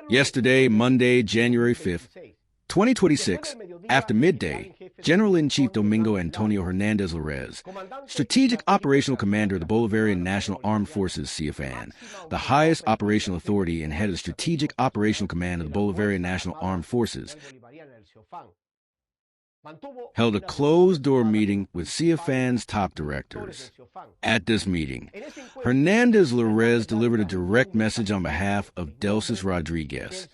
Yesterday, Monday, January 5th, 2026, after midday, General-in-Chief Domingo Antonio Hernández Lárez, Strategic Operational Commander of the Bolivarian National Armed Forces, CEOFANB, the highest operational authority and head of Strategic Operational Command of the Bolivarian National Armed Forces, held a closed-door meeting with CEOFANB's top directors. At this meeting, Hernández Lárez delivered a direct message on behalf of Delcy Rodríguez,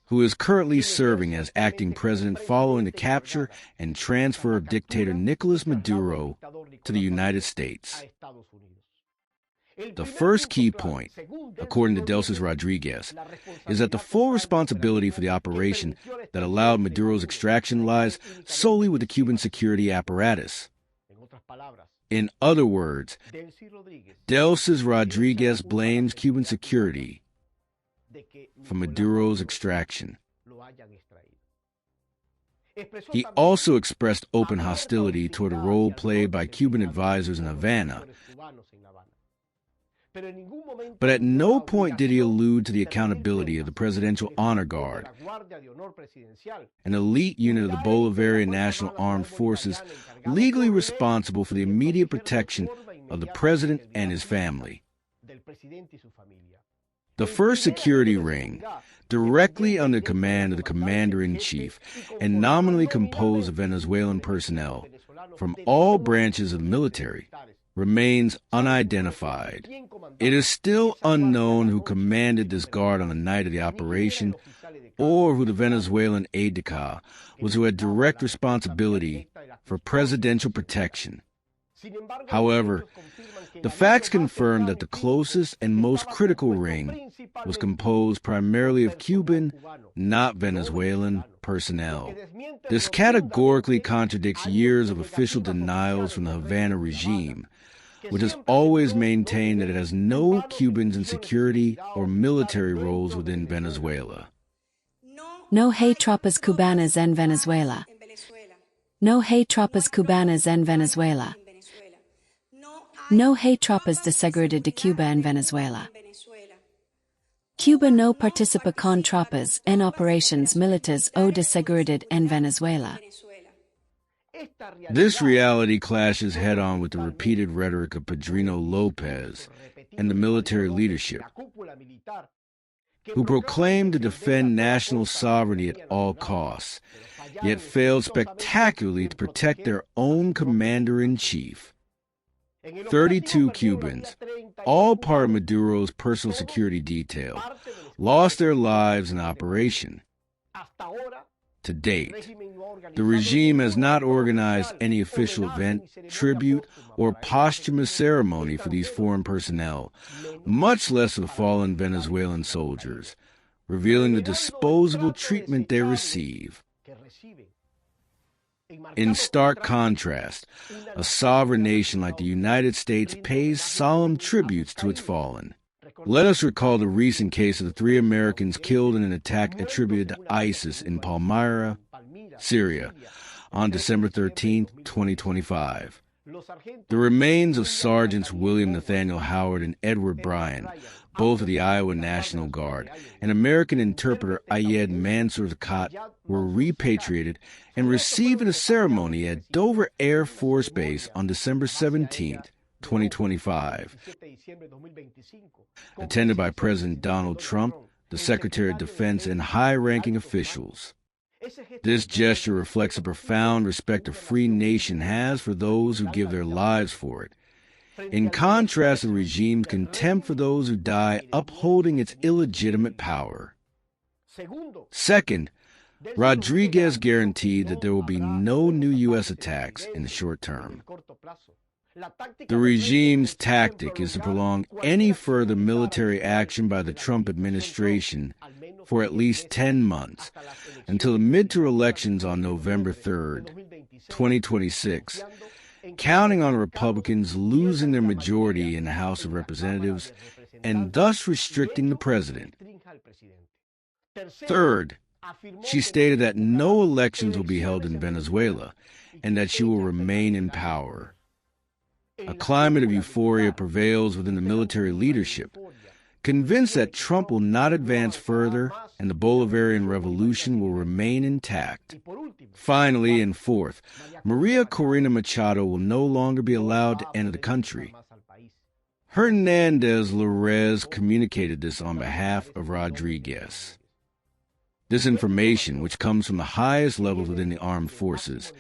who is currently serving as acting president following the capture and transfer of dictator Nicolás Maduro to the United States. The first key point, according to Delcy Rodríguez, is that the full responsibility for the operation that allowed Maduro's extraction lies solely with the Cuban security apparatus. In other words, Delcy Rodríguez blames Cuban security for Maduro's extraction. He also expressed open hostility toward a role played by Cuban advisors in Havana, but at no point did he allude to the accountability of the Presidential Honor Guard, an elite unit of the Bolivarian National Armed Forces legally responsible for the immediate protection of the president and his family. The first security ring, directly under command of the commander-in-chief and nominally composed of Venezuelan personnel from all branches of the military, remains unidentified. It is still unknown who commanded this guard on the night of the operation or who the Venezuelan aide-de-camp was who had direct responsibility for presidential protection. However, the facts confirm that the closest and most critical ring was composed primarily of Cuban, not Venezuelan, personnel. This categorically contradicts years of official denials from the Havana regime, which has always maintained that it has no Cubans in security or military roles within Venezuela. No hay tropas cubanas en Venezuela. No hay tropas cubanas en Venezuela. No hay tropas de seguridad de Cuba en Venezuela. Cuba no participa con tropas en operations militares o de seguridad en Venezuela. This reality clashes head-on with the repeated rhetoric of Padrino López and the military leadership, who proclaimed to defend national sovereignty at all costs, yet failed spectacularly to protect their own commander-in-chief. 32 Cubans, all part of Maduro's personal security detail, lost their lives in the operation. To date, the regime has not organized any official event, tribute, or posthumous ceremony for these foreign personnel, much less for the fallen Venezuelan soldiers, revealing the disposable treatment they receive. In stark contrast, a sovereign nation like the United States pays solemn tributes to its fallen. Let us recall the recent case of the 3 Americans killed in an attack attributed to ISIS in Palmyra, Syria, on December 13, 2025. The remains of Sergeants William Nathaniel Howard and Edward Bryan, both of the Iowa National Guard, and American interpreter Ayed Mansour Zakat were repatriated and received in a ceremony at Dover Air Force Base on December 17, 2025, attended by President Donald Trump, the Secretary of Defense, and high-ranking officials. This gesture reflects a profound respect a free nation has for those who give their lives for it, in contrast to the regime's contempt for those who die upholding its illegitimate power. Second, Rodríguez guaranteed that there will be no new U.S. attacks in the short term. The regime's tactic is to prolong any further military action by the Trump administration for at least 10 months, until the midterm elections on November 3, 2026, counting on Republicans losing their majority in the House of Representatives and thus restricting the president. Third, she stated that no elections will be held in Venezuela and that she will remain in power. A climate of euphoria prevails within the military leadership, convinced that Trump will not advance further and the Bolivarian revolution will remain intact. Finally, and fourth, María Corina Machado will no longer be allowed to enter the country. Hernández Lárez communicated this on behalf of Rodríguez. This information, which comes from the highest levels within the armed forces,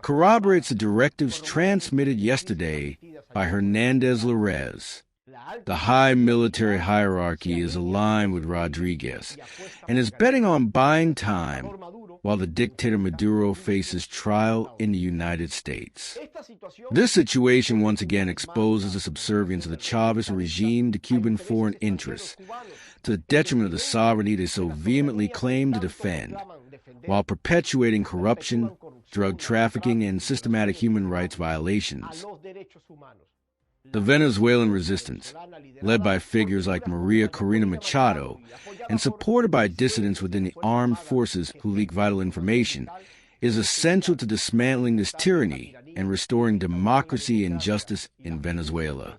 corroborates the directives transmitted yesterday by Hernández Lárez. The high military hierarchy is aligned with Rodríguez and is betting on buying time while the dictator Maduro faces trial in the United States. This situation once again exposes the subservience of the Chavista regime to Cuban foreign interests, to the detriment of the sovereignty they so vehemently claim to defend, while perpetuating corruption, drug trafficking, and systematic human rights violations. The Venezuelan resistance, led by figures like María Corina Machado and supported by dissidents within the armed forces who leak vital information, is essential to dismantling this tyranny and restoring democracy and justice in Venezuela.